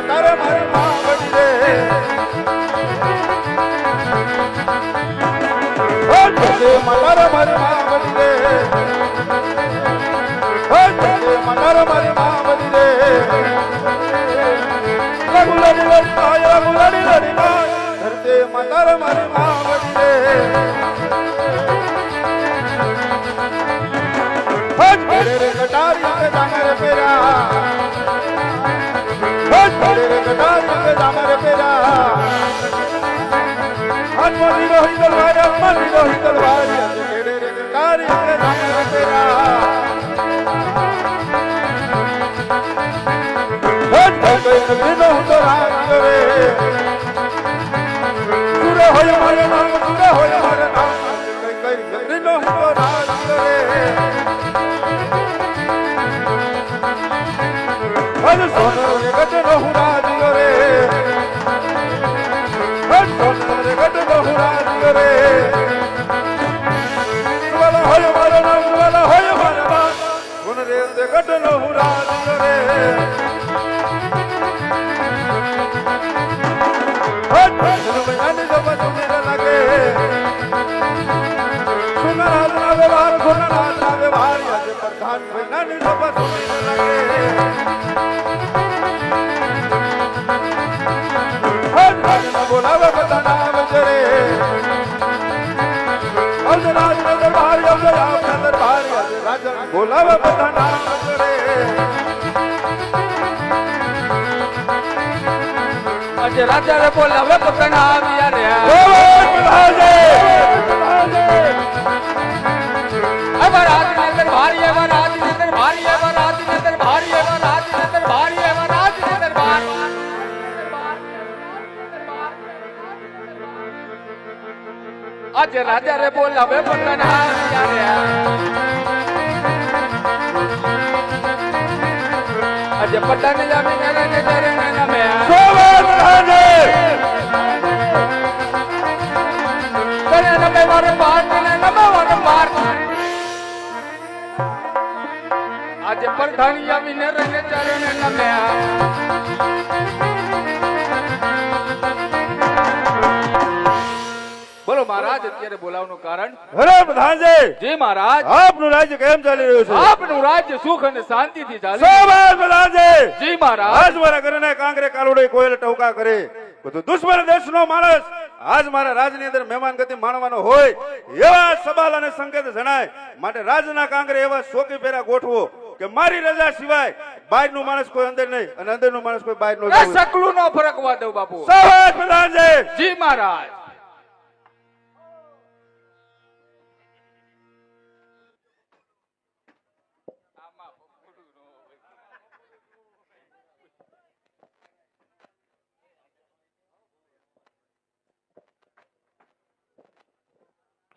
તારે મારી માં બની રે ધરતી માતારે મારી માં બની રે ધરતી માતારે મારી માં બની રે રઘુલડી લડી માય રઘુલડી લડી માય ધરતી માતારે મારી માં બની રે રે કટારી કે દામર પેરા રે કટારી કે દામર પેરા હનુમાની રોહી તલવાર હનુમાની રોહી તલવાર રે કટારી કે દામર પેરા કઈ નબીનો તો રાજ કરે સુરે હોય મારે નામ સુરે હોય મારે નામ કઈ નબીનો તો રાજ કરે હર સોનો રે ગટનો હુરાજી રે હર સોનો રે ગટનો હુરાજી રે સુવાલા હોય મારો નામ સુવાલા હોય મારો નામ ગુણ રે ગટનો હુરાજી રે હર સોનો મયાની જબ સુમેર લાગે સુનરાજ ના વ્યવહાર સુનરાજ ના વ્યવહાર યજ પ્રધાન મયાની જબ સુમેર લાગે બોલાવે બધા નામ જરે અવજરાજ ના દરબાર અવજરાજ ના દરબાર રાજા બોલાવે બધા નામ જરે આજે રાજા રે બોલાવે બધા નામ યારે અબર આજ ને દરબાર અબર આજ ને દરબાર અબર આજ ને દરબાર અબર આજ ને દરબાર અબર આજ ને દરબાર આજે રાજા રે બોલાવે પટન આજે પટન જમીન રે ચરણ નમે સોવર રાજે ચરણ નમે વર પાર નમે વર પાર આજે પ્રધાન જમીન રે ચરણ નમે બોલો મહારાજ અત્યારે બોલાવવાનું કારણ અરે પ્રધાનજી જી મહારાજ આપનું રાજ્ય કેમ ચાલી રહ્યું છે આપનું રાજ્ય સુખ અને શાંતિથી ચાલે સોવર પ્રધાનજી જી મહારાજ આજ મારા ઘરને કાંકરે કાલુડે કોયલ ટવકા કરે બધું દુશ્મન દેશનો માણસ આજ મારા રાજની અંદર મહેમાન ગતિ માણવાનો હોય એવા સવાલ અને સંકેત જણાય માટે રાજના કાંકરે એવા શોકી ફેરા ગોઠવો કે મારી રજા સિવાય બહારનું માણસ કોઈ અંદર નહીં અને અંદરનું માણસ કોઈ બહાર નો સકલું નો ફરકવા દઉં બાપુ સોવર પ્રધાનજી જી મહારાજ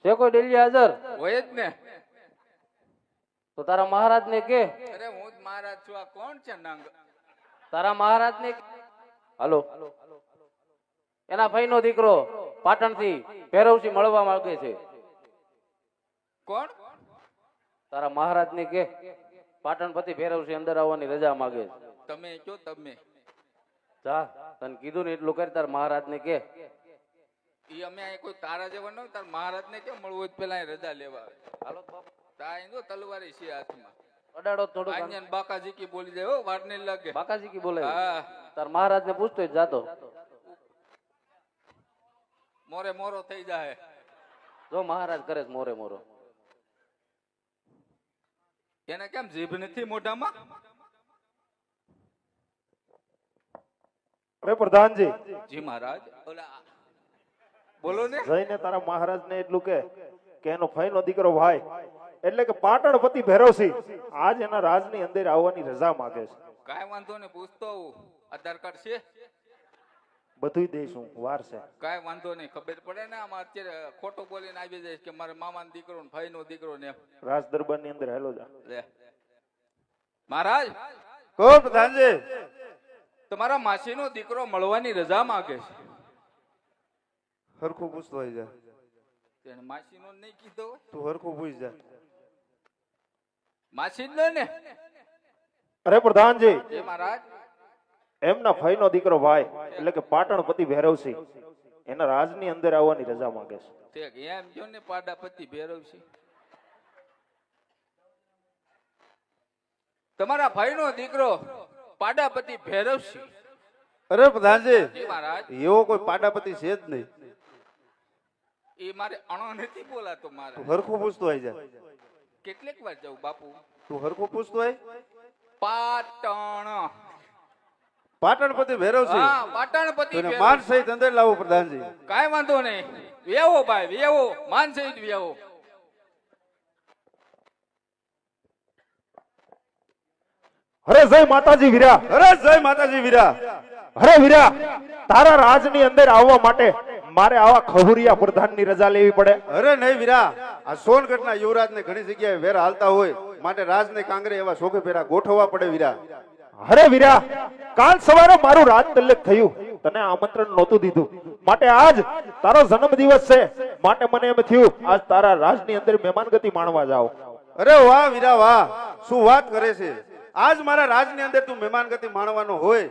છે કોઈ ડેલી હાજર હોય જ ને તો તારા મહારાજ ને કે અરે હું જ મહારાજ છું આ કોણ છે નંગ તારા મહારાજ ને હાલો એના ભાઈ નો દીકરો પાટણ થી ભૈરવસિંહ મળવા માંગે છે કોણ તારા મહારાજ ને કે પાટણ પતિ ભૈરવસિંહ અંદર આવવાની રજા માંગે છે તમે કયો તમે જા તને કીધું ને એટલું કરી તારા મહારાજ ને કે ઈ અમે અહીં કોઈ તારા જેવા ન તાર મહારાજ ને કેમ મળવું હોય પેલા રજા લેવા આવે હાલો બાપુ તા અહીં જો તલવારી છે હાથમાં અડાડો થોડું આન્યન બાકાજી કી બોલી જાય હો વાર નહીં લાગે બાકાજી કી બોલે હા તાર મહારાજ ને પૂછતો જાતો મોરે મોરો થઈ જાય જો મહારાજ કરે છે મોરે મોરો એને કેમ જીભ નથી મોઢામાં અરે પ્રધાનજી જી મહારાજ ઓલા બોલો ને જઈને તારા મહારાજ ને એટલું કે એનો ફઈનો દીકરો ભાઈ એટલે કે પાટણ પતિ ભૈરવસિંહ આજ એના રાજની અંદર આવવાની રજા માંગે છે કાઈ વાંધો ને પૂછતો આવું આધાર કાર્ડ છે બધું દઈશું વાર છે કાઈ વાંધો નહીં ખબર પડે ને આમાં અત્યારે ખોટું બોલીને આવી જાય કે મારા મામાનો દીકરો ને ભાઈનો દીકરો ને રાજ દરબાર ની અંદર હેલો જા લે મહારાજ કો પ્રધાનજી તમારા માસીનો દીકરો મળવાની રજા માંગે છે હરખું પૂછતો હોય જા તેને માસીનો નહીં કીધો તું હરખું પૂછ જા માસી જ ને અરે પ્રધાનજી એ મહારાજ એમના ભાઈનો દીકરો ભાઈ એટલે કે પાટણપતિ ભૈરવસિંહ એના રાજની અંદર આવવાની રજા માંગે છે. ઠીક એમ જો ને પાડાપતિ ભૈરવસિંહ તમારા ભાઈનો દીકરો પાડાપતિ ભૈરવસિંહ. અરે પ્રધાનજી, જી મહારાજ. એવો કોઈ પાડાપતિ છે જ નહીં. એ મારે અણો નથી બોલાતો મારે. તું હરખું પૂછતો આવી જા. કેટલીક વાર જાઉં બાપુ. તું હરખું પૂછતો હોય. પાટણ. પાટણપતિ ભૈરવસિંહ. હા પાટણપતિ તને ભૈરવ. માન સહિત અંદર લાવો પ્રધાનજી. કાંઈ વાંધો નહીં. વેવો ભાઈ વેવો માન સહિત વેવો. અરે જય માતાજી વીરા, અરે જય માતાજી વીરા. અરે વીરા, તારા રાજની અંદર આવવા માટે મારે આવા ખહુરિયા પ્રધાનની રજા લેવી પડે. અરે નહીં વીરા, આ સોનગઢના યુવરાજને ઘણી જગ્યાએ વેર હાલતા હોય માટે રાજને કાંગરે એવા શોખે ફેરા ગોઠવવા પડે વીરા. અરે વીરા, કાલ સવારે મારું રાજ તિલક થયું, તને આમંત્રણ નહોતું દીધું, માટે આજ તારો જન્મ દિવસ છે, માટે મને એમ થયું આજ તારા રાજની અંદર મહેમાનગતિ માણવા જાઓ. અરે વાહ વીરા વાહ, શું વાત કરે છે. આજ મારા રાજની અંદર તું મહેમાનગતિ માણવાનો હોય.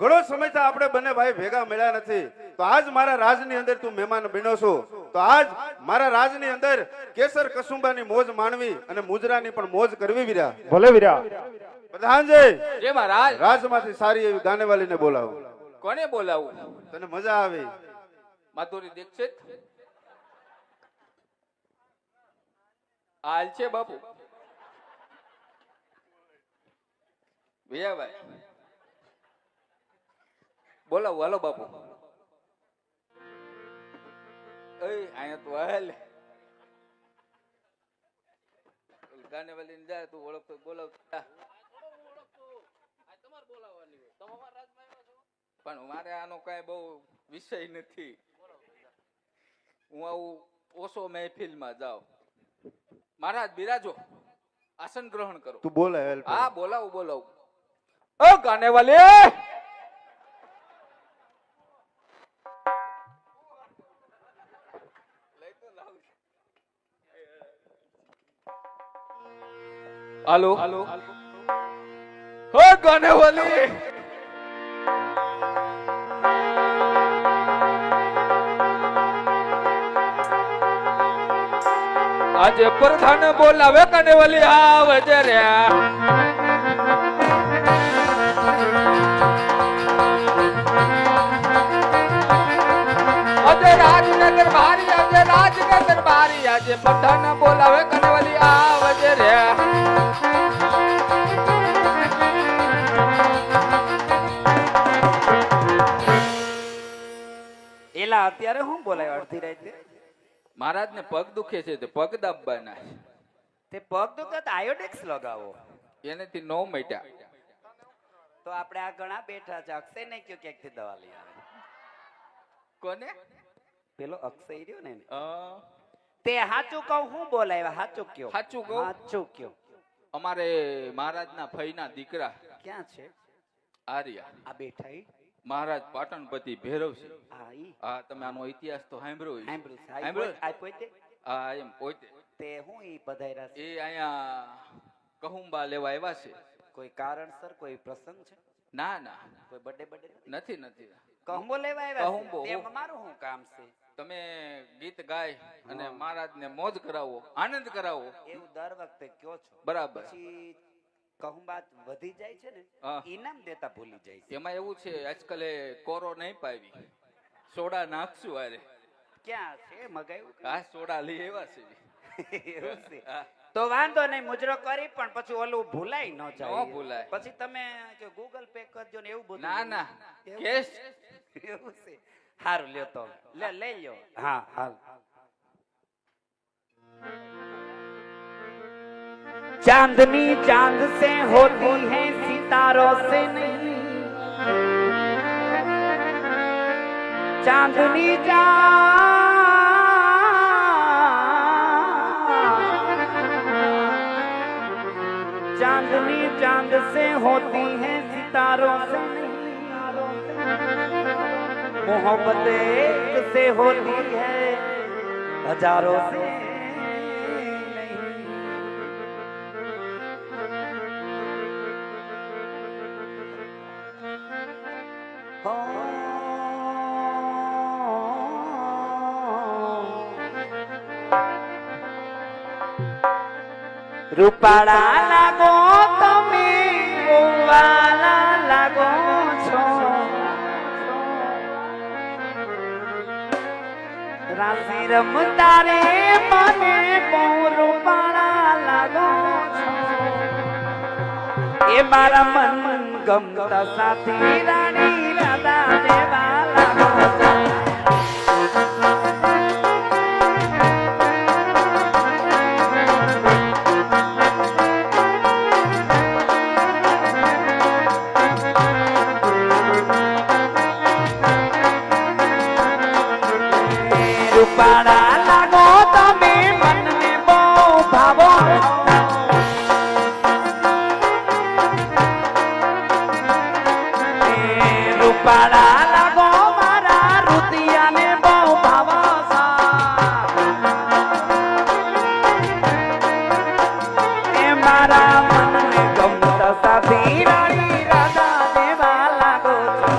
ઘણો સમયથી આપણે બંને ભાઈ ભેગા મળ્યા નથી, તો આજ મારા રાજની અંદર તું મહેમાન બન્યો છો, તો આજ મારા રાજની અંદર કેસર કસુંબાની મોજ માણવી અને મુજરાની પણ મોજ કરવી વીરા. ભલે વીરા. પ્રધાનજી, જે મહારાજ. રાજમાંથી સારી એવી ગાનેવાલીને બોલાવો. કોને બોલાવું? તને મજા આવે. માધુરી દીક્ષિત હાલ છે બાપુ. વિયાભાઈ બોલાવું. હાલો બાપુ. અહીંયા તું હાલ. ગાનેવાલી ને જાય તું ઓળખતો બોલાવ. પણ મારે આનો કઈ બહુ વિષય નથી. હું આવું ઓછો મહેફિલમાં જાઉં. મહારાજ બિરાજો, આસન ગ્રહણ કરો. તું બોલે હેલ્પ. હા બોલાવું બોલાવું. ઓ ગાનેવાલી, હાલો હો ગાનેવાલી. આજે પ્રધાન બોલાવે ગાનેવાલી આવજે રે. આજે રાજનગર ભારી, આજે રાજનગર ભારી, આજે પ્રધાન બોલાવે ગાનેવાલી આવજે રે. એલા અત્યારે હું બોલાય અડધી રાતે? મહારાજ ને પગ દુખે છે તે પગ દાબવાના છે. તે પગ દુખે તો આયોડેક્સ લગાવો. એનેથી નો મટ્યા. તો આપણે આ ઘણા બેઠા છે. અક્ષય નહીં કયો ક્યાંકથી દવા લઈ આવે. કોને? પેલો અક્ષય રહ્યો ને એને. અ, તે હાચું કહું હું બોલાવ્યા? હાચું કયો? હાચું કહું? હાચું કયો? અમારે મહારાજના ફઈના દીકરા ક્યાં છે આર્યા. આ બેઠા ઈ? મહારાજ પાટણપતિ ભૈરવસિંહ. હા ઈ હા તમે આનો ઇતિહાસ તો સાંભળ્યો હશે. સાંભળ્યું છે. સાંભળ્યો? આ પોતે હા એમ પોતે. તે હું ઈ પધાર્યા છે? એ અહીંયા કહુંબા લેવા આવ્યા છે. કોઈ કારણસર કોઈ પ્રસંગ છે? ના ના કોઈ બર્થડે બર્થડે? નથી નથી. કહુંબો લેવા આવ્યા કહુંબો. છે? તેમાં મારું શું કામ છે? તમે ગીત ગાય અને મહારાજને મોજ કરાવો, આનંદ કરાવો. એવું દર વખતે કયો છો. બરાબર. પછી કહુંબાત વધી જાય છે ને, હા. ઇનામ દેતા ભૂલી જાય છે. એમાં એવું છે આજકાલે કોરો નહીં પાવી, સોડા નાખશું અરે. ક્યાં છે મગાયું? આ સોડા લઈ આવ્યા છે. એવું છે. હા. તો વાંધો નહીં, મુજરો કરી પણ પછી ઓલું ભૂલાય ન જાય. ન ભૂલાય. પછી તમે કે ગૂગલ પે કરજો ને એવું બધું. ના ના એવું? કેશ. એવું છે. હારું લ્યો તો લઈ લ્યો. હા હાલ. चांदनी चांद से होती है सितारों से नहीं, चांदनी चांदनी चांद से होती है सितारों से नहीं, मोहब्बत एक से होती है हजारों से नहीं। રૂપાળા લાગો તમે ગોવાલા લાગો છો રાશિ રમતા રે મને બહુ રૂપાળા લાગો છો એ મારા મન ગમતા સાથી રાણી રાધા દેવા લાગો છો રૂપાળા લાગો તમે મનને બહુ ભાવો રૂપાળા લાગો મારા રુદિયાને બહુ ભાવો એ મારા મનને ગમતા સાથી રાણી રાધા દેવા લાગો છો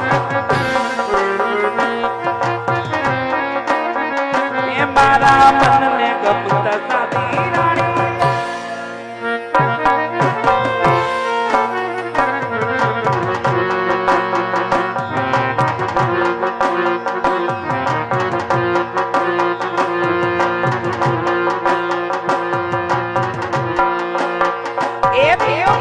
મારા મનને ગમતા સાથી રાણી એ પીઓ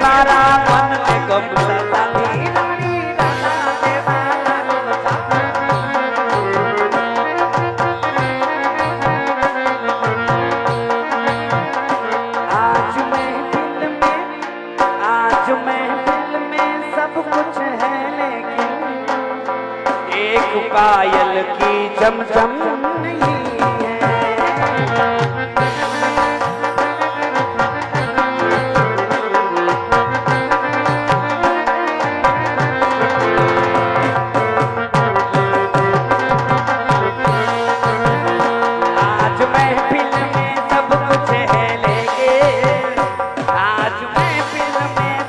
મારા મનને ગમતા સાથી રાણી રાધા દેવા લાગો છો आज महफिल में सब कुछ है लेकिन एक पायल की चमचम नहीं है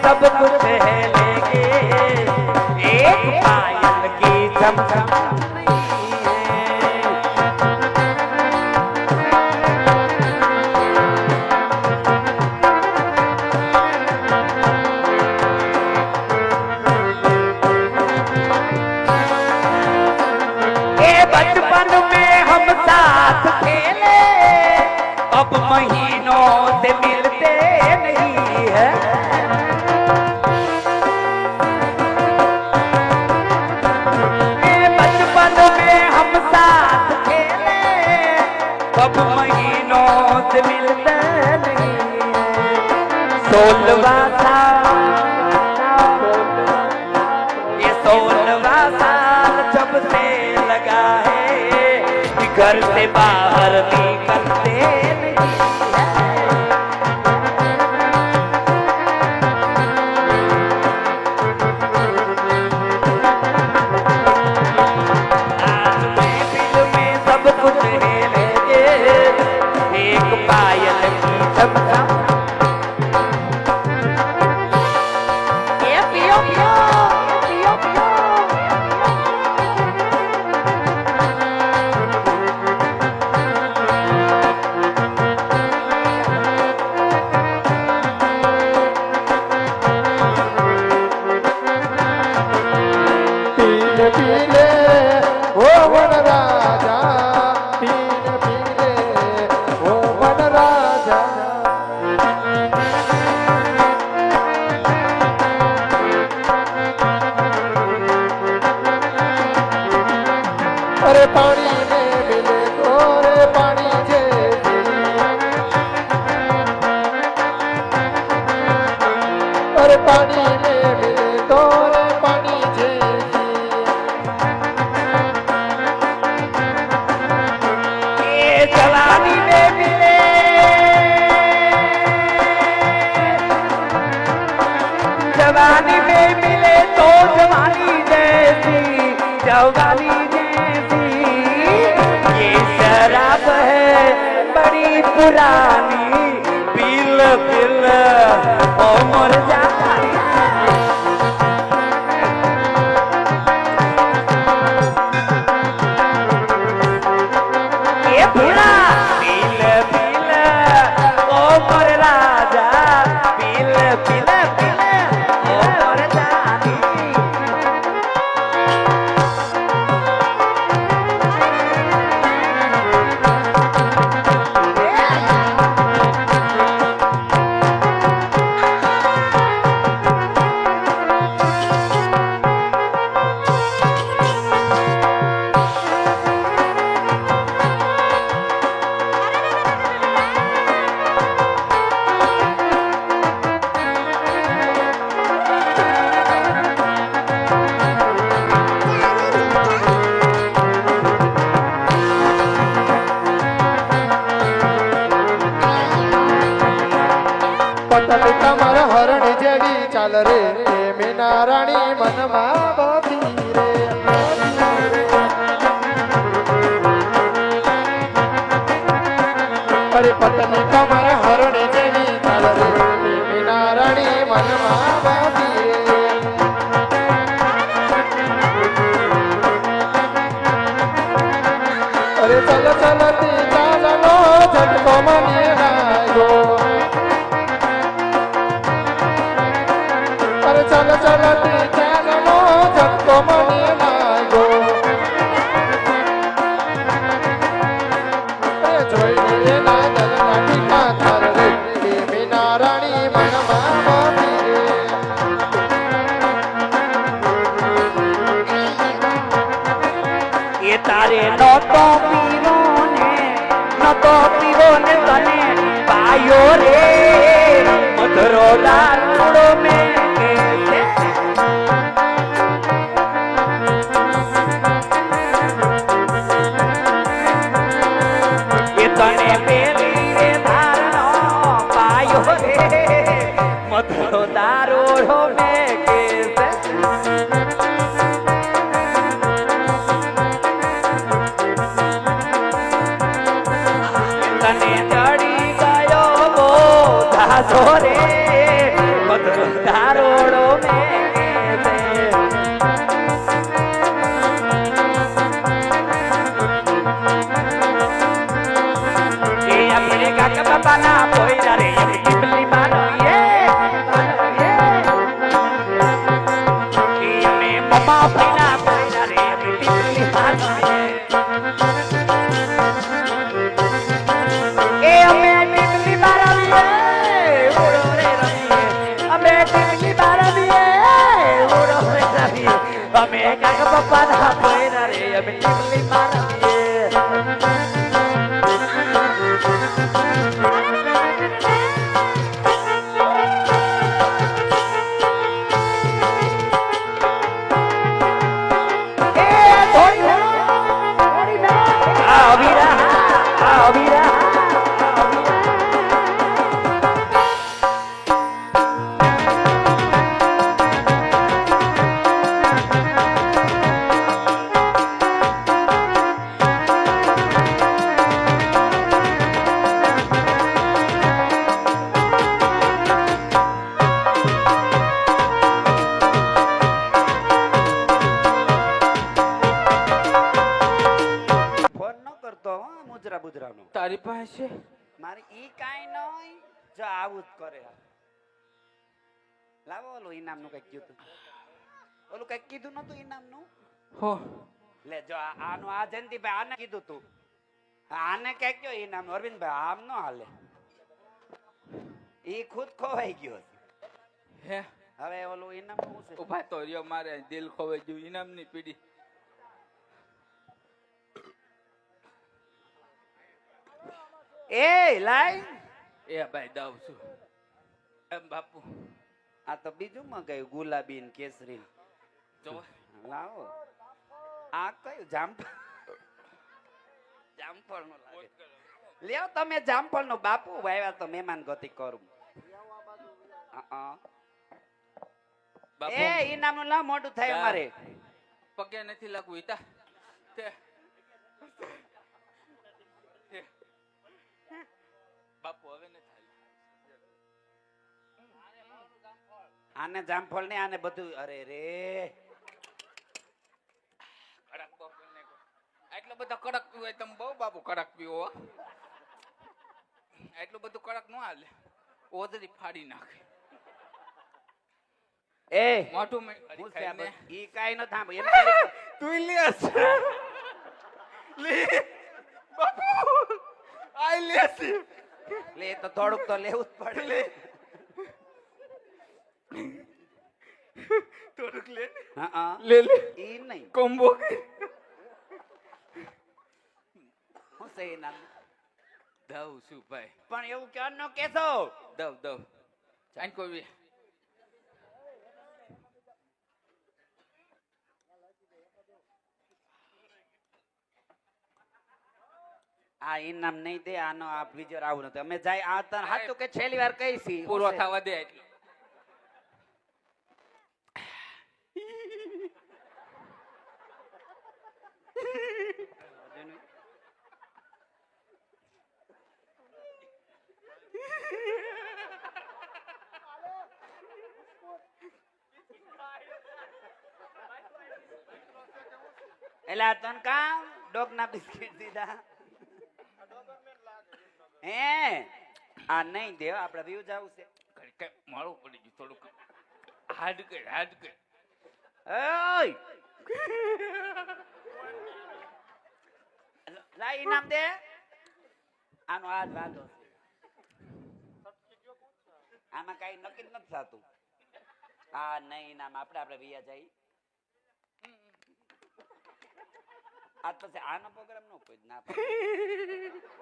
सब कुछ है लेके एक पायल की चमचम नहीं है ये बचपन में हम साथ खेले अब महीनों से मिलते नहीं है अब महीनों से मिलते नहीं 16वां साल ये 16वां साल जब से लगा है कि घर से बाहर निकलते नहीं पायल की चमचम पियो पियो पियो पियो अरे पानी में मिले तो रे पानी जैसी, अरे पानी में मिले तो रे पानी जैसी, ये जवानी में मिले, जवानी में मिले तो जवानी जैसी, जवानी जैसी। ये शराब है बड़ी पुरानी, पील पील ओ मर जानी। ये पूरा पील पील ओ मर राजा, पील पील पील ओ मर जानी। પતલ કમર હરણ જેવી ચાલ રે મેના રાણી મનમાં બાંધી રે, અરે પતલ કમર હરણ જેવી ચાલ રે મેના રાણી મનમાં બાંધી રે, અરે ચલ ચલતી ચાલો ઝટકો મને લાગ્યો, अरे चल चलती चालो झटको मने लागो, अरे जोई ना दल नाटी का थार रे मेना रानी मनमा बांधी रे, ये तारे न तो पीरो ने तने पायो रे, मधुरो दारूड़ो में कैसे। ये तने पेली रे धारणो पायो रे, मधुरो दारूड़ो में कैसे। तने चढ़ी गयो वो धासो रे, मधुरो दारोड़ो में कैसे। ये अपने काका पापा ना पोईरा रे, ये टिपली मानो ये, ये हमें मम्मा पीना पोईरा रे, ये टिपली मानो ये। ए हमें टिपली बारविए उड़ो रे रविए, हमें टिपली बारविए उड़ो रे रविए, हमें काका पापा ना पोईरा रे, हमें टिपली बारविए। તારી પાસે મારી ઈ કાઈ નઈ, જો આવું જ કરે. લાવો ઓલું ઇનામનું કઈક કીધું તું, ઓલું કઈક કીધું નતું ઇનામનું. હો લે જો આનું આ જયંતિભાઈ આને કીધું તું, આને કઈક કયો ઇનામનું. અરવિંદભાઈ આમ નો હાલે, ઈ ખુદ ખોવાઈ ગયો હે. હવે ઓલું ઇનામ શું છે? ઉભા તો રહ્યો, મારે દિલ ખોવાઈ ગયું. ઇનામની પીડી એ લાઈ એ ભાઈ દઉં છું એમ બાપુ આ તો બીજું મગાયું ગુલાબી ને કેસરી જો લાવો આ કયું જામફળ જામફળ નો લાગે લ્યો તમે જામફળ નો બાપુ વાવ્યા તો મહેમાન ગતિ કરું બાપુ એ ઈનામ નું ના મોટું થાય અમારે પગે નથી લાગવું ઈતા તે બાપુ હવે ને આને જામફળ ને આને બધું અરે રે કડક બાપુ ને એટલો બધો કડક પીવો હોય તમે બહુ બાપુ કડક પીવો હો. એટલું બધું કડક ન હાલે ઓદરી ફાડી નાખે એ મોઢું મેં હું છે ખાઈને ઈ કાઈ ન થાંભ એમ કરી તું લેસ લે બાપુ આઈ લેસ લે તો થોડુંક તો લેવું જ પડે થોડુંક લે હા લે લે ઈ નહીં કોમ્બો હું છે ઈ નામ દઉં છું ભાઈ પણ એવું ક્યાં ન કેસો દઉં આઈ કોઈ આ ઇનામ નહીં દે આનો આ બીજો આવું નથી અમે જાય આ તને સાચું કે છેલ્લી વાર કહી છી પૂરો થવા દે એટલે એટલે આ તને કામ ડોગ ના બિસ્કિટ દીધા હે આ નહીં દેવ આપડે વ્યૂ જવું છે કઈ મારું પડી ગયું થોડુંક હાડ કર ઓય લાઈ ઇનામ દે આનો હાથ વાંધો છે આમાં કઈ નક્કી જ નથી થતું આ નહીં ઇનામ આપણે વિયા જાય આજ પછી આનો પ્રોગ્રામ નો કોઈ ના પાડે.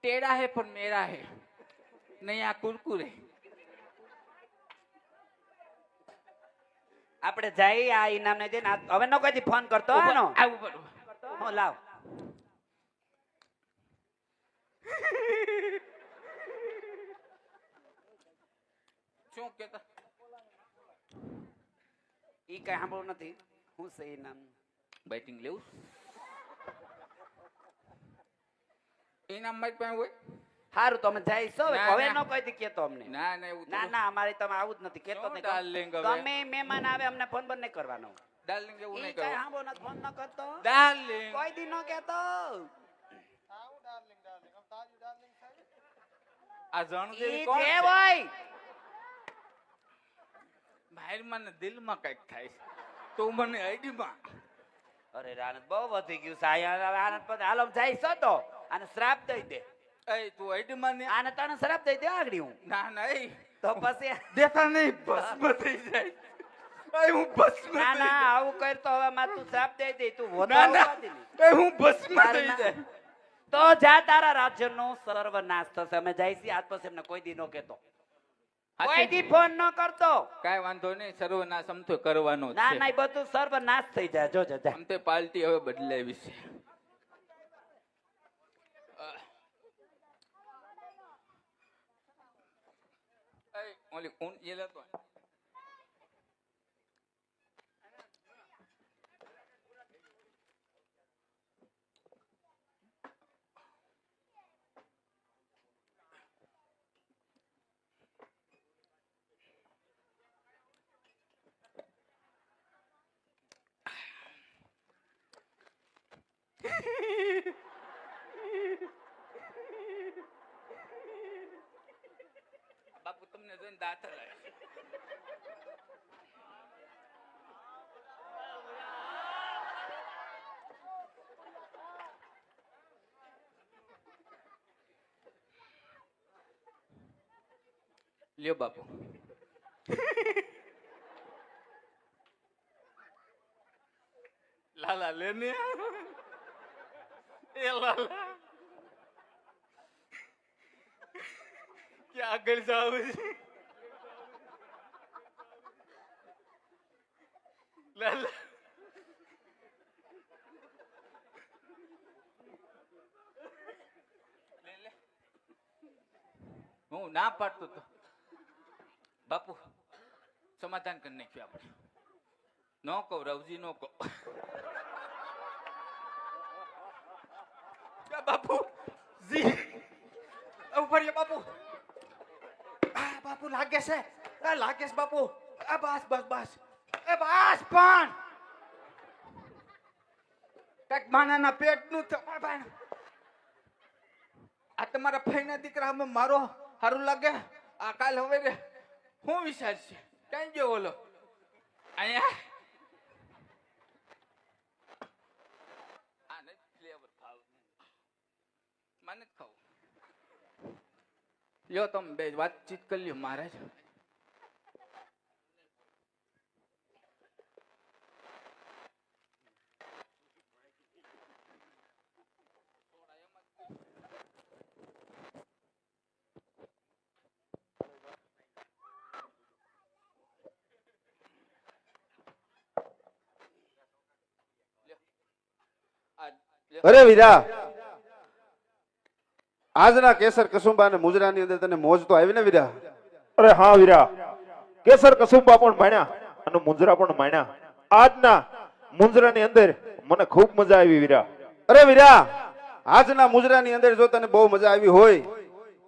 टेढ़ा है पर मेरा है नहीं आ कुरकुरे આપણે જઈ આ ઇનામ ને દે હવે નો કોઈ ફોન કરતો આનો આવું પડું હું લાવ શું કેતા ઈ કઈ સાંભળવું નથી હું છે ઇનામ બેટિંગ લેવું ઇનામ મારી પાસે હોય સારું તો અમે જઈશો ના, હવે ના. નો કોઈ દી કેતો અમને ના ના એવું ના ના અમારે તમે આવું જ નથી કેતો શું darling હવે? તમે મહેમાન આવે અમને ફોન બંધ નહીં કરવાનો ડાર્લિંગ એવું ઈ નહીં કઈ કરો સાંભળો નથી ફોન ન કરતો ડાર્લિંગ કોઈ દી નો કેતો આ જાણું ઈ દેવી કોણ જે છે હોય બહારમાં ને દિલમાં કઈક થાય છે તો મને આઈડીમાં અરે આનંદ બહુ વધી ગયું છે આનંદ પછી હાલો જઈશો તો આને શ્રાપ દઈ દે એ તું આઈડીમાં ને આને તને શ્રાપ દઈ દે આગળ હું ના ના એ તો પછી દેતા નહીં ભસ્મ થઈ જાય એ હું ભસ્મ ના થઈ ના જાય. આવું કર તો હવે માં તું શ્રાપ દઈ દે તું ના વોતા ના ઉપાડી લે. એ હું ભસ્મ ના, થઈ ના. જાય તો જા તારા રાજ્યનો સર્વનાશ થશે અમે જઈશી આજ પછી એમને કોઈ દી નો કેતો કોઈ દી ફોન ન કરતો કાંઈ વાંધો નહીં સર્વનાશ આમ તો કરવાનો જ ના છે ના ઈ બધું સર્વનાશ થઈ જાય જોજે જા આમ તો પાર્ટી હવે બદલાવી છે ઓલી કોણ એ લેતો બાપુ તમને જોઈને દાંત હલાય લ્યો બાપુ લાલા લેને એ લાલા ક્યાં આગળ જાવ લાલા હું ના પાડતો તો બાપુ સમાધાન કરી નાખ્યું આપણે નો કહું રવજી નો કહું બાપુ જી ઉપર બાપુ બાપુ લાગે છે લાગે છે બાપુ બસ બસ બસ બસ પણ કઈક માનાના પેટ નું આ તમારા ફઈના દીકરા અમે મારો સારું લાગે આ કાલ હવે રે હું વિચારશે કઈ ગયો ઓલો અહીંયા આને ફ્લેવર ભાવ મને ખાવ લ્યો તમે બે વાતચીત કરી લ્યો મહારાજ અરે વીરા, આજના કેસર કસુંબા અને મુજરાની અંદર તને મોજ તો આવી ને વીરા? અરે હા વીરા, કેસર કસુંબા પણ માણ્યા અને મુંજરા પણ માણ્યા. આજના મુંજરાની અંદર મને ખૂબ મજા આવી વીરા. અરે વીરા, આજના મુજરાની અંદર જો તને બહુ મજા આવી હોય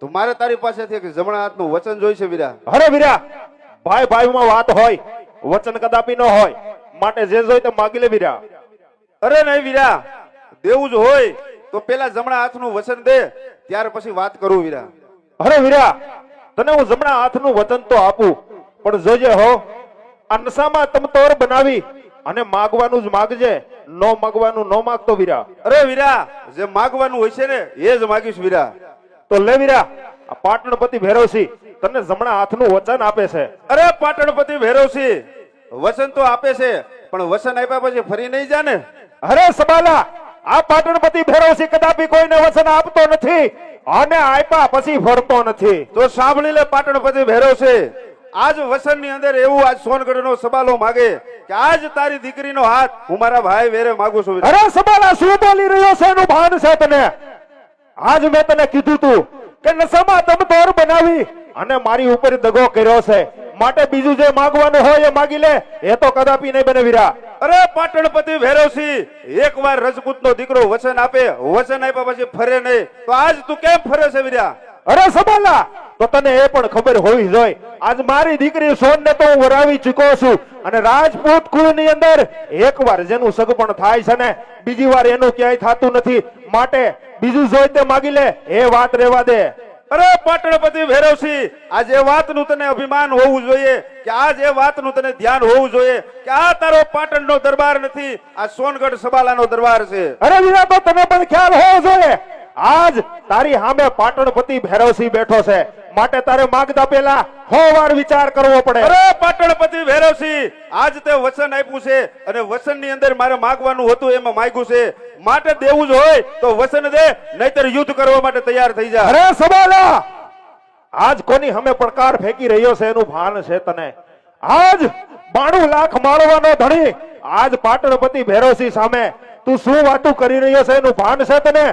તો મારે તારી પાસેથી એક જમણા હાથનું વચન જોઈશે વીરા. અરે વીરા, ભાઈ ભાઈમાં વાત હોય, વચન કદાપી ન હોય, માટે જે જોઈ તે માગી લે વીરા. અરે નહીં વીરા, દેવું જ હોય તો પેલા જમણા હાથનું વચન દે, ત્યાર પછી વાત કરું વીરા. અરે વીરા, તને હું જમણા હાથનું વચન તો આપું, પણ જોજે હો, આ નશામાં તમતોર બનાવી અને માગવાનું જ માગજે, નો માગવાનું નો માગતો વીરા. અરે વીરા, જે માગવાનું હોય છે ને એ જ માગીશ વીરા. તો લે વીરા, આ પાટણપતિ ભૈરવસિંહ તને જમણા હાથનું વચન આપે છે. અરે પાટણપતિ ભૈરવસિંહ વચન તો આપે છે, પણ વચન આપ્યા પછી ફરી નહીં જા ને? અરે સબાલા, આ પાટણપતિ ભૈરવસિંહ કદાપી કોઈને વચન આપતો નથી અને આપ્યા પછી ફરતો નથી. તો સાંભળી લે પાટણપતિ ભૈરવસિંહ, આજ વસનની અંદર એવું આજ સોનગઢનો સબાલો માગે કે આજ તારી દીકરીનો હાથ હું મારા ભાઈ વેરે માંગુ છું. અરે સબાલા, શું બોલી રહ્યો છે? એનું ભાન છે તને? આજ મેં તને કીધું તું કે નશામાં તમતોર બનાવી અને મારી ઉપર દગો કર્યો છે, માટે બીજું જે માંગવાનું હોય એ માગી લે, એ તો કદાપી નહીં બને વીરા. અરે પાટણપતિ ભૈરવસિંહ, એકવાર રજપૂતનો દીકરો વચન આપે, વચન આપ્યા પછી ફરે નહીં, તો આજ તું કેમ ફરે છે વીરા? અરે સબાલા, તો તને એ પણ ખબર હોવી જોઈએ, આજ મારી દીકરી સોનને તો હું વરાવી ચૂક્યો છું અને રાજપૂત કુળની અંદર એકવાર જેનું સગપણ થાય છે ને બીજી વાર એનું ક્યાંય થતું નથી, માટે બીજું જોઈ તે માગી લે, એ વાત રહેવા દે. અરે પાટણપતિ ભૈરવસિંહ, આજ એ વાતનું તને અભિમાન હોવું જોઈએ, કે આજ એ વાતનું તને ધ્યાન હોવું જોઈએ કે આ તારો પાટણનો દરબાર નથી, આ સોનગઢ સબાલાનો દરબાર છે. અરે વીરા, તો તને પણ ખ્યાલ હોવો જોઈએ, આજ તારી સામે પાટણપતિ ભૈરવસિંહ બેઠો છે, માટે તારે માગતા પહેલા 100 વાર વિચાર કરવો પડે. અરે પાટણપતિ ભૈરવસિંહ, આજ તે વચન આપ્યું છે અને વચનની અંદર મારે માગવાનું હતું એમાં માંગ્યું છે, માટે દેવું જ હોય તો વચન દે, નહીતર યુદ્ધ કરવા માટે તૈયાર થઈ જા. અરે સબાલા, આજ કોની સામે પડકાર ફેંકી રહ્યો છે એનું ભાન છે તને? આજ 92 લાખ માળવાનો ધણી આજ પાટણપતિ ભૈરવસિંહ સામે તું શું વાતું કરી રહ્યો છે એનું ભાન છે તને?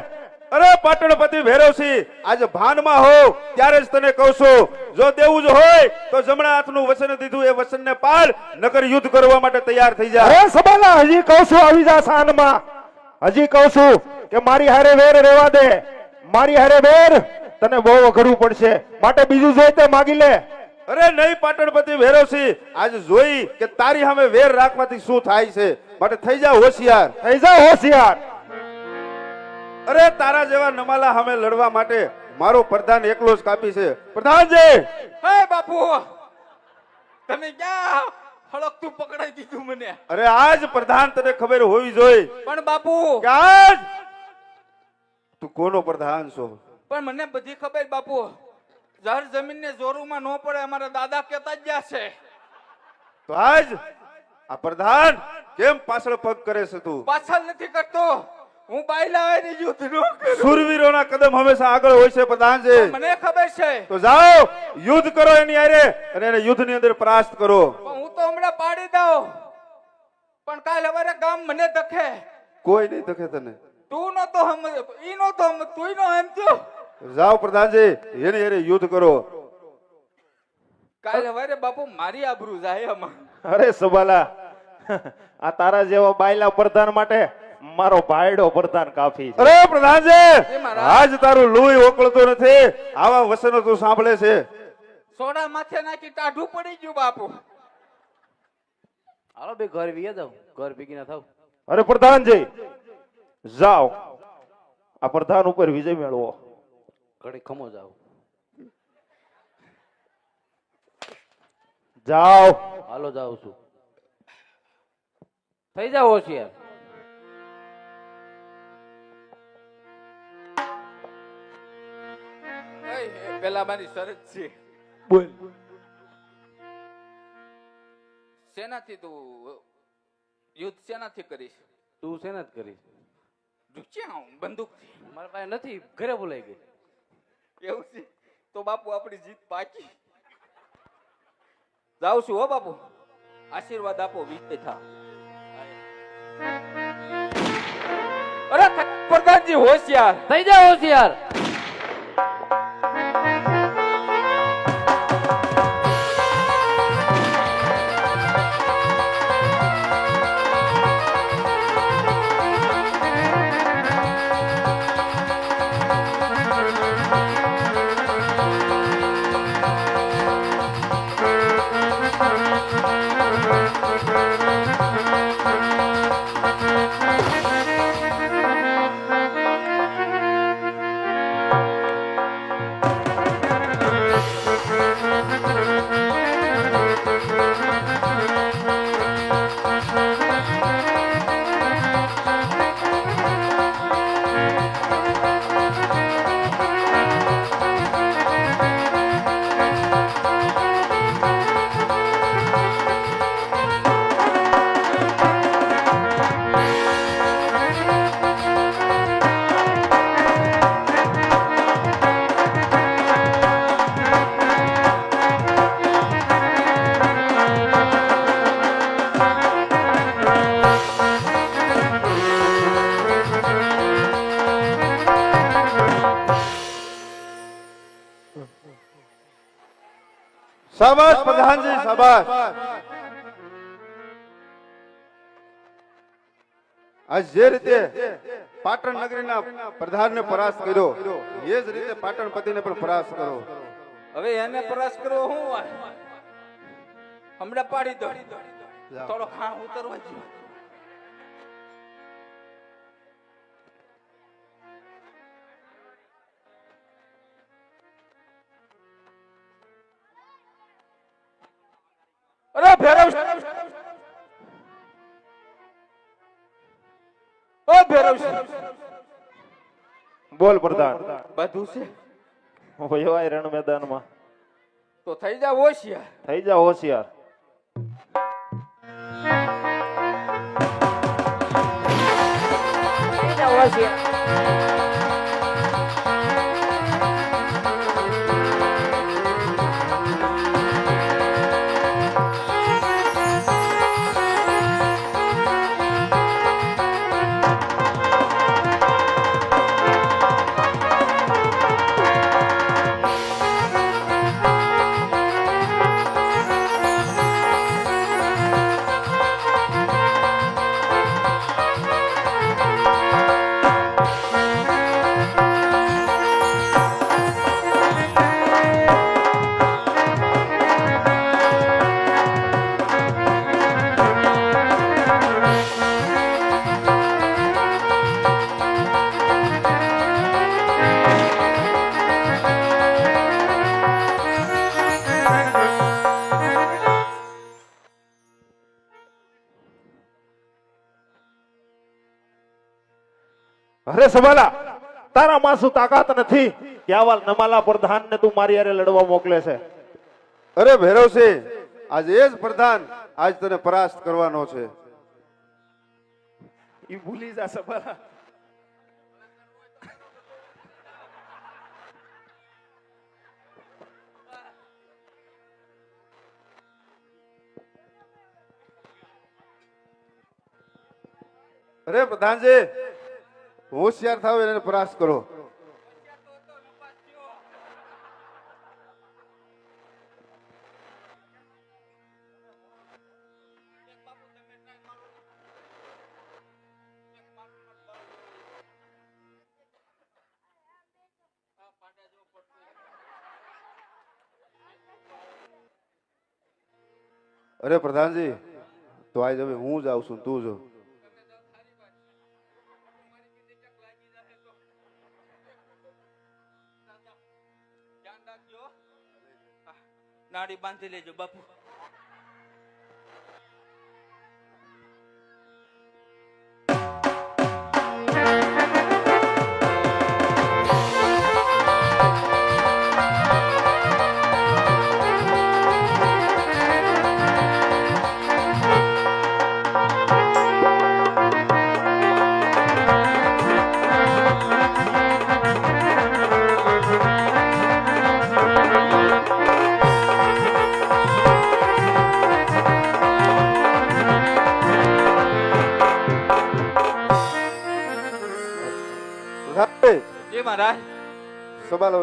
અરે પાટણપતિ ભૈરવસિંહ, આજે ભાનમાં હો ત્યારે જ તને કહું છું, જો દેવું જ હોય તો જમણા હાથનું વચન દીધું એ વચનને પાળ, નકર યુદ્ધ કરવા માટે તૈયાર થઈ જા. અરે સબાલા, હજી કહું છું આવી જા શાનમાં, હજી કહું છું કે મારી હારે વેર રહેવા દે, મારી હારે વેર તને બહુ અઘરું પડશે, માટે બીજું જોઈ તે માગી લે. અરે નહીં પાટણપતિ ભૈરવસિંહ, આજ જોઈ કે તારી સામે વેર રાખવાથી શું થાય છે, માટે થઈ જા હોશિયાર, થઈ જા હોશિયાર. અરે તારા જેવા નમાલા સામે લડવા માટે મારો પ્રધાન એકલો જ કાપી છે. પ્રધાનજી, હે બાપુ, તમે ક્યાં હળકતું પકડાઈ દીધું મને? અરે આજ પ્રધાન તને ખબર હોવી જોઈએ પણ બાપુ, કે આજ તું કોનો પ્રધાન છો. પણ મને બધી ખબર બાપુ, જર જમીનને જોરુમાં ન પડે અમારા દાદા કહેતા જ ગયા છે. તો આજ આ પ્રધાન કેમ પાછળ પગ કરે છે તું? પાછળ નથી કરતો, હું બાયલા વાળી યુદ્ધ નો કરું. સુરવીરોના કદમ હંમેશા આગળ હોય છે પ્રધાનજી. મને ખબર છે, તો જાઓ યુદ્ધ કરો એની હારે અને એને યુદ્ધની અંદર પરાસ્ત કરો. પણ હું તો હમણાં પાડી દઉં, પણ કાલ સવારે ગામ મને દખે. કોઈ નહીં તકે તને. તું નતો સમજ, ઈ નતો સમજ, તું નો સમજો. જાઓ પ્રધાનજી એની હારે યુદ્ધ કરો. કાલ સવારે બાપુ મારી આબરૂ જાય આમાં. અરે સબાલા, આ તારા જેવા બાયલા પ્રધાન માટે મારો ભાઈડો પ્રધાન કાફી છે. અરે પ્રધાનજી એ મારા- આજ તારું લોહી ઓકળતું નથી. આવા વસનો તું સાંભળે છે. સોડા માથે નાખી ટાઢું પડી ગયું બાપુ. હાલો બે ઘર વીએ જાવ, ઘર ભેગી ના થાવ. અરે પ્રધાનજી જાઓ, આ પ્રધાન ઉપર વિજય મેળવો. ઘડી ખમો જાવ. જાઓ. હાલો જાઉં છું. થઈ જાવ હોશિયાર. એ પેલા મારી શરત છે. બોલ. શેનાથી તું યુદ્ધ શેનાથી કરીશ? તું શેના જ કરીશ? ક્યાં બંદૂકથી? મારા પાસે નથી, ઘરે બોલાઈ ગઈ. એવું છે તો બાપુ આપણી જીત પાકી. જાઉં છું હો બાપુ, આશીર્વાદ આપો વિજય થા. અરે પ્રધાનજી હોશિયાર. થઈ જાવ હોશિયાર. શાબાશ પ્રધાનજી શાબાશ. આજ જે રીતે પાટણ નગરીના પ્રધાનને પરાસ્ત કર્યો એ જ રીતે પાટણ પતિને પણ પરાસ્ત કરો. હવે એને પરાસ કરવો હું હમણાં પાડી દો. થોડો ખાણ ઉતરવા જો. અરે ભેરવ, ઓ ભેરવ, બોલ પ્રધાન. બધું છે વયોવાય રણ મેદાનમાં. તો થઈ જાવ હોશિયાર. થઈ જાઓ હોશિયાર. થઈ જાવ હોશિયાર. અરે સબાલા, તારા માં શું તાકાત નથી કે આવા નમાલા પ્રધાન ને તું મારી હારે લડવા મોકલે છે? અરે ભૈરવસિંહ આજ એ જ પ્રધાન આજ તને પરાસ્ત કરવાનો છે. ઈ ભૂલી જા સબાલા. અરે પ્રધાનજી, હોશિયાર થાવ એને પ્રયાસ કરો. અરે પ્રધાનજી, તો આજ હવે હું જ આવું છું, તું જો. નાડી બાંધી લેજો બાપુ. જી મહારાજ. સવાલો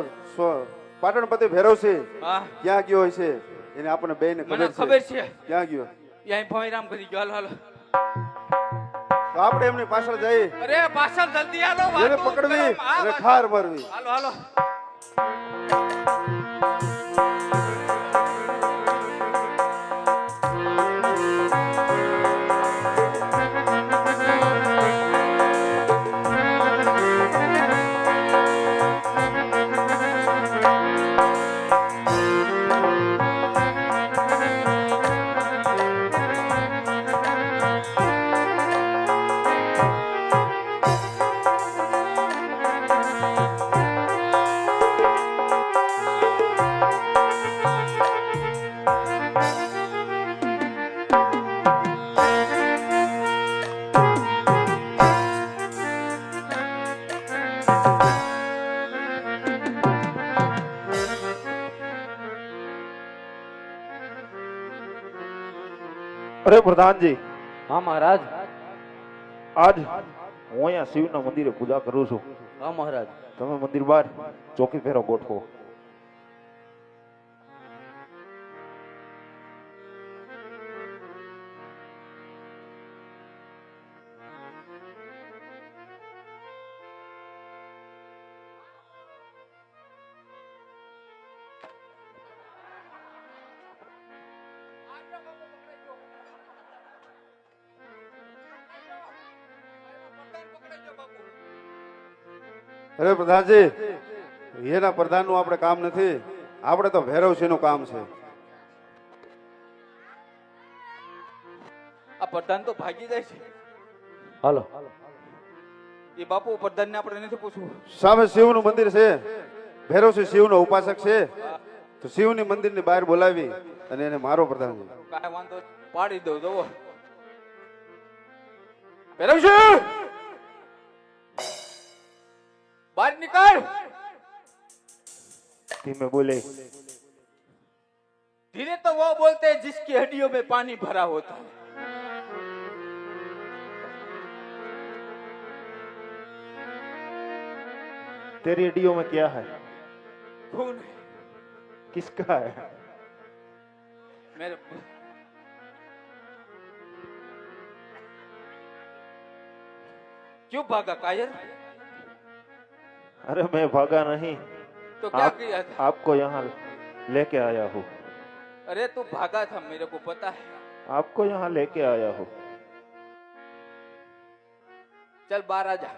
પાટણપતિ ભેરવસિંહ હા, ક્યાં ગયો હોય છે એને આપણને બેયને મને ખબર ખબર છે. છે. ક્યાં ગયો? ત્યાં ભોયરામ કરી ગયો. હાલો હાલો. તો આપણે એમની પાછળ જઈએ, અરે પાછળ જલ્દી હાલો. એને વાતો પકડવી કરો. હા, અને વાતો. ખાર મારવી. હાલો હાલો. અરે પ્રધાનજી, હા મહારાજ. આજ હું અહીંયા શિવના મંદિરે પૂજા કરું છું. હા મહારાજ. તમે મંદિર બહાર ચોકી ફેરો ગોઠવો. અરે પ્રધાનજી, એના પ્રધાનનું આપણે કામ નથી, આપણે તો ભૈરવસિંહનું કામ છે. આ પ્રધાન તો ભાગી જાય છે. હાલો. એ બાપુ પ્રધાન ને આપણે નથી પૂછવું. સામે શિવનું મંદિર છે, ભૈરવસિંહ શિવનો ઉપાસક છે, તો શિવની મંદિરની બહાર બોલાવી અને એને મારો પ્રધાનજી. કાંઈ વાંધો નહીં. પાડી દઉં જવો. ભૈરવસિંહ, बाहर निकाल. धीमे बोले. धीरे तो वो बोलते हैं जिसकी हड्डियों में पानी भरा होता है. तेरी हड्डियों में क्या है? खून है. किसका है? मेरे क्यों भागा कायर? अरे मैं भागा नहीं, तो क्या किया था? आपको यहाँ लेके आया हूँ. अरे तू भागा था, मेरे को पता है. आपको यहाँ लेके आया हूँ. चल बाहर आ जा.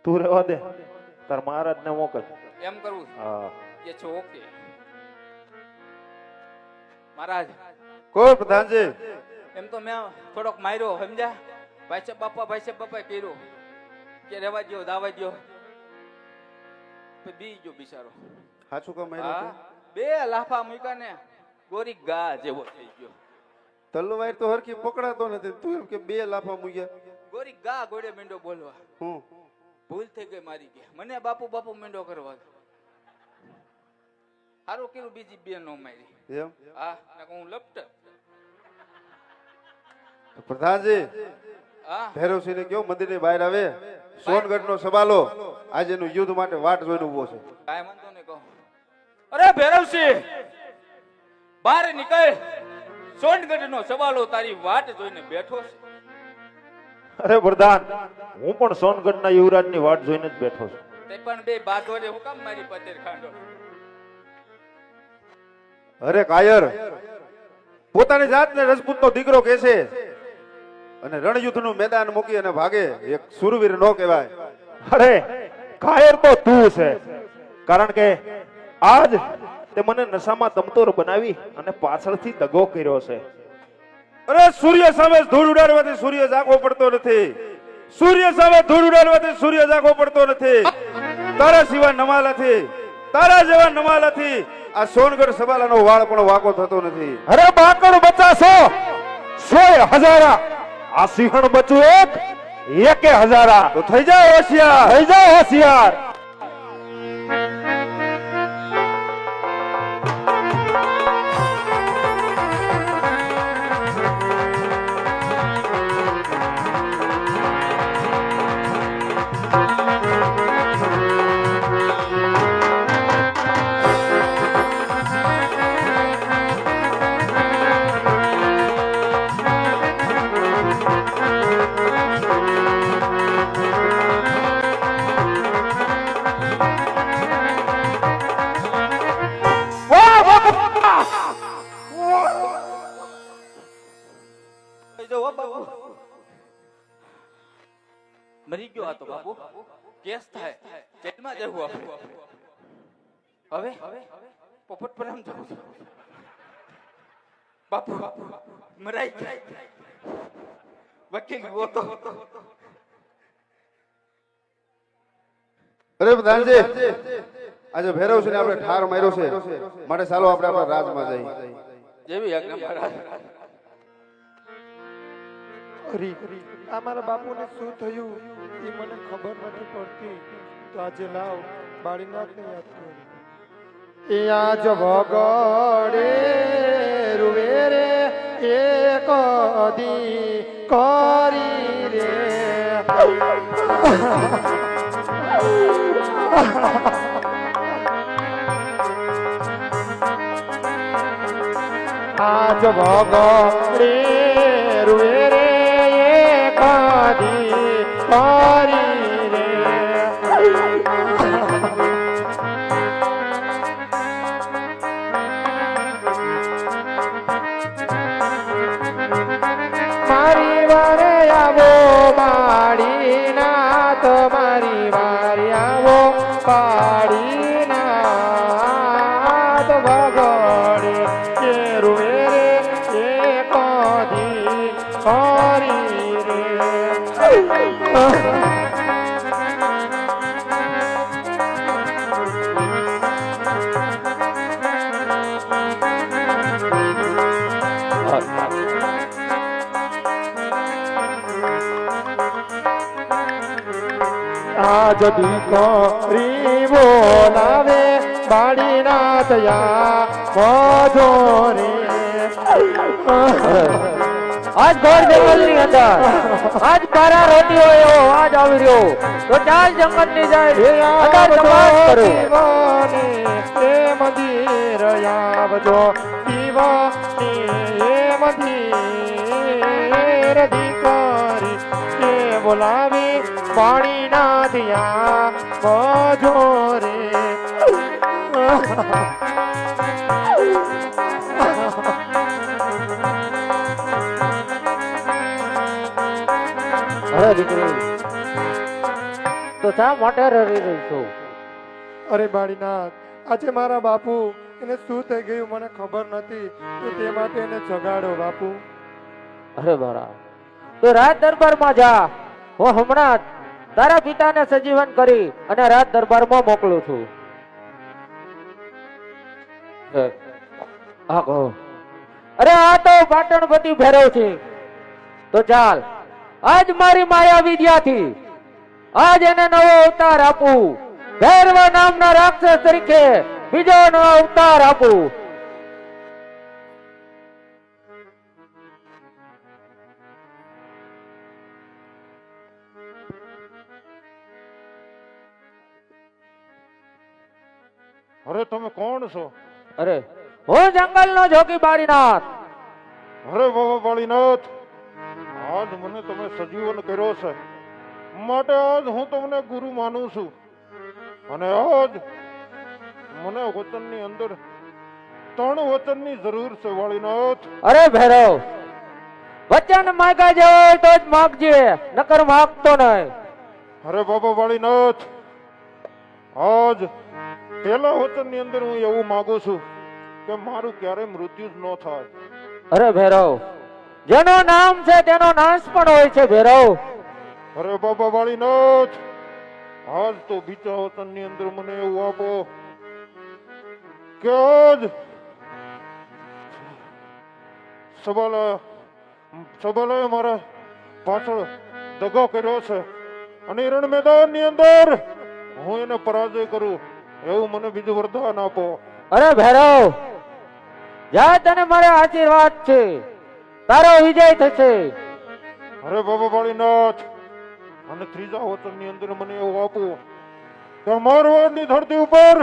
તું રહેવા દે, તાર મહારાજ ને મોકલ. એમ કરવું છે? હા. ये छो ओके. महाराज કોઈ પ્રધાનજી, એમ તો મેં થોડોક માર્યો, સમજ્યા? ભાઈ સાહેબ બાપા કર્યો કે રહેવા દ્યો, દાવા દ્યો. બી ગયો બિચારો. સાચું કામ હા, બે લાફા મૂક્યા ને ગોરી ગા જેવો થઈ ગયો. તલવાર તો હરખી પકડાતો નથી, તું એમ કે બે લાફા મૂક્યા. ગોરી ગા ગોળે મીંડો બોલવા. હું ભૂલ થઈ ગઈ મારી ગયા. મને બાપુ બાપુ મીંડો કરવા દો. સારું કર્યું બીજી બે નો મારી. એમ હા નકર હું લપટ. પ્રધાનજી હા ભૈરવસિંહ ને કયો મંદિરની બહાર આવે. સોનગઢ નો સવાલો આજે નું યુદ્ધ માટે વાટ જોઈને ઉભો છે. કાંઈ વાંધો નહીં કહો. અરે ભૈરવસિંહ બહાર નીકળ. સોનગઢ નો સવાલો તારી વાટ જોઈને બેઠો છે. અરે પ્રધાન, હું પણ સોનગઢના યુવરાજની વાટ જોઈને જ બેઠો છું. તે પણ બે બાઘોરે હું કામ મારી પતેર ખાંડો. અરે કાયર, પોતાની જાતને રજપૂતનો દીકરો કહે છે અને રણયુદ્ધનું મેદાન મૂકી અને ભાગે એક સુરવીર નો કહેવાય. અરે કાયર તો તું છે, કારણ કે આજ તે મને નશામાં તમતોર બનાવી અને પાછળથી દગો કર્યો છે. અરે સૂર્ય સામે ધૂળ ઉડાડવાથી સૂર્ય જાગવો પડતો નથી. સૂર્ય સામે ધૂળ ઉડાડવાથી સૂર્ય જાગવો પડતો નથી. તારા સિવાય નમાલાથી, તારા જેવા નમાલાથી આ સોનગઢ સબાલાનો વાળ પણ વાકો થતો નથી. અરે બાકડ બચાસો 100,000, આ સિંહણ બચું એકે હજારા. તો થઈ જાય હોશિયાર. થઈ જાઓ હોશિયાર. મરી ગયો આ તો બાપુ. કેસ થાય જેલમાં જવું હવે પોપટ પર આમ જવું બાપુ. મરાઈ જાય વકીલ ગયો તો. અરે પ્રધાનજી, આજે ભૈરવસિંહને આપણે ઠાર માર્યો છે, માટે ચાલો આપણે આપણા રાજમાં જઈએ. જેવી આજ્ઞા મહારાજ. અરે આ મારા બાપુને શું થયું એ મને ખબર નથી પડતી. તો આજે લાવ બાળીનાથને યાદ કરું. એ આજ વગડે રૂવે રે એક દી કરી રે. આજ વગડે રૂવે રે એક દી કરી રે. મારી વારે આવો બાળીનાથ, મારી વારે આવો બાળીનાથ. વગડે કે રૂવે રે એક દી કરી રે. આજ દીકરી બોલાવે બાળીનાથ યા મોજો રે. આજ ઘર જંગલ ની અંદર આજ પારા રોટીઓ એવો આજ આવી રહ્યો તો ચાલ જંગલ ની જાય અંદર તપાસ કરો. એ મંદિર આવજો દીવાની એ મંદિર દીકરી કે બોલાવી પાણીનાથ યા મોજો રે. અરે દીકરી તો શા માટે રડી રહી છું? અરે બાળીનાથ, આજે મારા બાપુ એને શું થઈ ગયું મને ખબર નથી, તો તે માટે એને જગાડો બાપુ. અરે બાળા, તો રાજ દરબારમાં જા. હું હમણાં જ તારા પિતાને સજીવન કરી અને રાજ દરબારમાં મોકલું છું. આ કહો અરે આ તો પાટણપતિ ભૈરવ છે. તો ચાલ આજ મારી માયા વિદ્યાથી આજ એને નવો અવતાર આપું. ભૈરવ નામના રાક્ષસ તરીકે બીજો નવો અવતાર આપું. અરે તમે કોણ છો? અરે હું જંગલનો જોગી બારીનાથ. અરે બાબા બાળીનાથ, આજ મને તમે સજીવન કર્યો છે માટે આજ હું તમને ગુરુ માનું છું. અને આજ મને વચનની અંદર 3 વચનની જરૂર છે વાળીનાથ. અરે ભૈરવ, વચન માંગ્યા જેવો હોય તો જ માગજે, નકર માગતો નહીં. અરે બાબા વાળીનાથ, આજ પહેલા વચનની અંદર હું એવું માંગુ છું કે મારું ક્યારે મૃત્યુ જ ન થાય. અરે ભૈરવ, જેનું નામ છે તેનો નાશ પણ હોય છે ભૈરવ. અરે બાબા વાળીનાથ, આજ તો બીજા વચનની અંદર મને એવું આપો કે આજ સબાલાએ મારા પાછળ દગો કર્યો છે અને રણ મેદાનની અંદર હું એને પરાજય કરું એવું મને બીજું વરદાન આપો. અરે ભૈરવ, જા તને મારે આશીર્વાદ છે, તારો વિજય થશે. અરે બાબા વાળીનાથ, અને ત્રીજા વચનની અંદર મને એવું આપો કે મારવાડની ધરતી ઉપર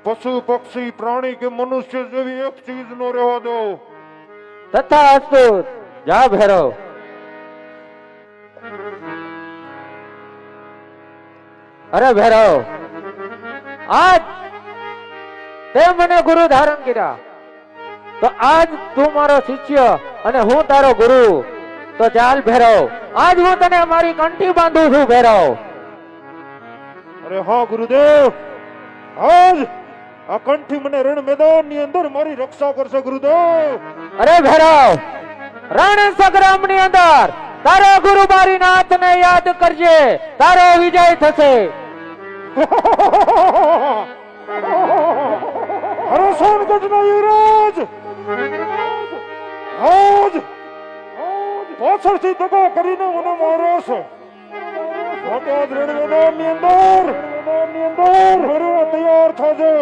પશુ પક્ષી પ્રાણી કે મનુષ્ય જેવી એક ચીજ નો રહેવા દો. તથા અસ્તુ. જા ભૈરવ. અરે ભૈરવ, આજ તે મને ગુરુ ધારણ કર્યા, તો આજ તું મારો શિષ્ય અને હું તારો ગુરુ. તો ચાલ ભૈરવ, આજ હું તને મારી કંઠી બાંધું છું ભૈરવ. અરે હા ગુરુદેવ, આજ આ કંઠી મને રણ મેદાનની અંદર મારી રક્ષા કરશે ગુરુદેવ. અરે ભૈરવ, રણ સંગ્રામ ની અંદર તારો ગુરુ બારીનાથ ને યાદ કરજે, તારો વિજય થશે. અરે સોનગઢના યુવરાજ, આજ પાછળથી દગો કરીને મને માર્યો છે. માટે આજ રણ મેદાનની અંદર મરવા તૈયાર થજો.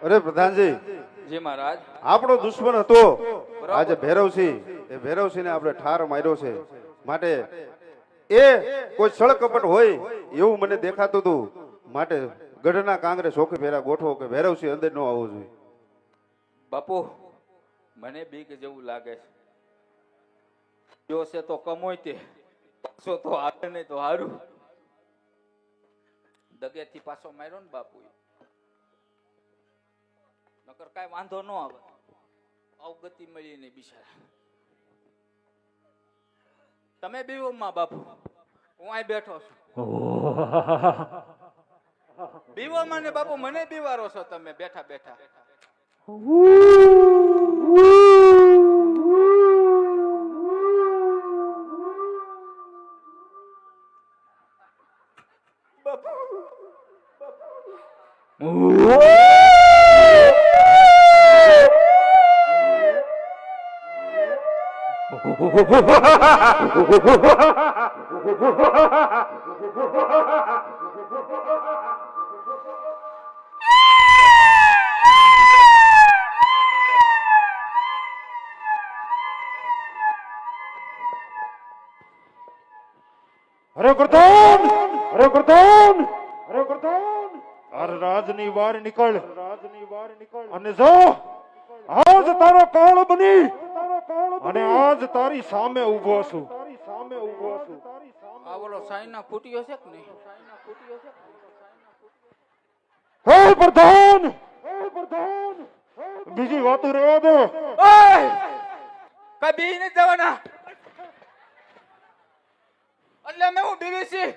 અરે પ્રધાનજી, જી મહારાજ. આપણો દુશ્મન હતો આજે ભૈરવસિંહ, એ ભૈરવસિંહને આપણે ઠાર માર્યો છે. માટે એ કોઈ સળકપટ હોય એવું મને દેખાતું હતું. માટે ગઢના કાંગરે ચોખી ફેરા ગોઠવો કે ભૈરવસિંહ અંદર ન આવવો જોઈએ. બાપુ, મને બીક જેવું લાગે છે. જો છે તો કમોય તે, પાછો તો આવે નહીં તો હારું. દગેથી પાછો માર્યો ને બાપુ, નકર કાંઈ વાંધો ન આવે. અવગતિ મળી નહીં બિચારા. તમે બીવો માં બાપુ, હું અહીં બેઠો છું. બીવો માં ને બાપુ, મને બીવારો છો તમે બેઠા બેઠા. અરે પ્રધાન, અરે પ્રધાન અરે રાજની બહાર નીકળ અને જો આજ તારો કાળ બની અને આજ તારી સામે ઊભો છું આ બોલો સાઈના ફૂટ્યો છે કે નહીં? હે પ્રધાન બીજી વાતો રહેવા દે. ઓય! કઈ બી નથી જવાના. એટલે મેં હું ડીવીસી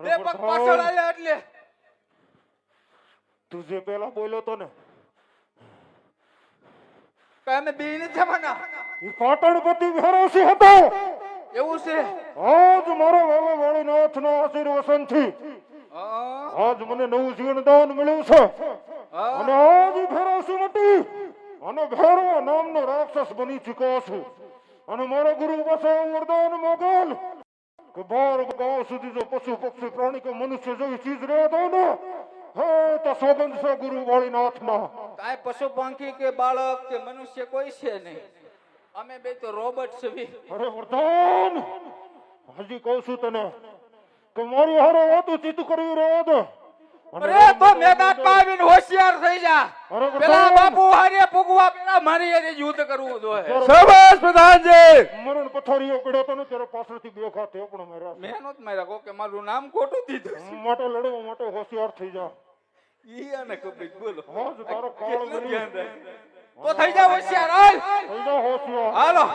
બે પગ પાછળ આવ્યા એટલે તું જે પેલા બોલ્યો તો ને કઈ અમે બી નથી જવાના. એ પાટણપતિ ભેરોસી હતો. એવું છે? આજ મારો વાલા વાળીનાથનો આશીર્વચન થી હા, આજ મને નવું જીવન દાન મળ્યું છે હા. અને આજ ભેરોસી મટી અને ભેરો નામનો રાક્ષસ બની ચૂક્યો છું અને મારા ગુરુ પાસે એવું વરદાન મોકલ કે 12 ગાંવ સુધી જો પશુ પક્ષી પ્રાણી કે મનુષ્ય જેવી ચીજ રહે તો ને હે તો સોગંદ છે ગુરુ વાળીનાથમાં. કાંઈ પશુ પંખી કે બાળક કે મનુષ્ય કોઈ છે નહીં. અમે બે તો રોબોટ છીએ. અરે વરદાન હજી કહું છું તને કે મારી હારે વાતું ચીતું કરવી રહેવા દે. અને અરે તો મેદાનમાં આવીને હોશિયાર થઈ જા. અરે પેલા વરદાન, બાપુ હારે પૂગવા પેલા મારી હારે યુદ્ધ કરવું જોઈએ. શાબાશ પ્રધાનજી. મરણ પથારીઓ પડ્યો તો ને ત્યારે પાછળથી બે ખાતે પણ માર્યા છે. મહેનત માર્યા કોકે મારું નામ ખોટું દીધું. માટે લડવા માટે હોશિયાર થઈ જા. ઈ આને ખબર બોલો. આજ તારો કાળ કેટલું બની ધ્યાન રાખ. તો થઈ જા હોશિયાર હાલ. થઈ જા હોશિયાર. હાલો.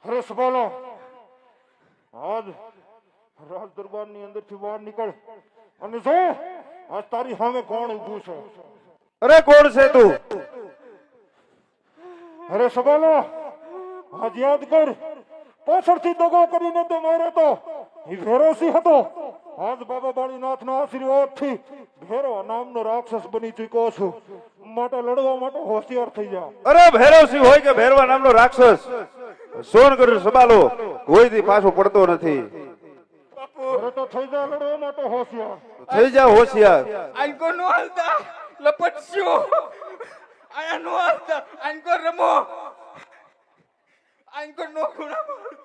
હરેશ બોલો આજ રાજ દરબારની અંદરથી બહાર નીકળ અને જો આજ તારી સામે કોણ ઊભું છે. અરે કોણ છે તું? હરેશ બોલો આજ યાદ કર પાછળથી દગો કરીને તો મારે તો એ ભેરોસી હતો. આજ બાબા બાળીનાથના આશીર્વાદથી ભેરો નામનો રાક્ષસ બની ચૂક્યો છું. માટે લડવા માટે હોશિયાર થઈ જા. અરે ભૈરવસિંહ હોય કે ભૈરવા નામનો રાક્ષસ, સોન કર્યું સબાલો કોઈથી પાછો પડતો નથી. અરે તો થઈ જા લડવા માટે હોશિયાર. થઈ જા હોશિયાર. આનકો નો હાલતા લપટશો. આયા નો હાલતા આનકો રમો. આનકો નો ખૂણા મારતા.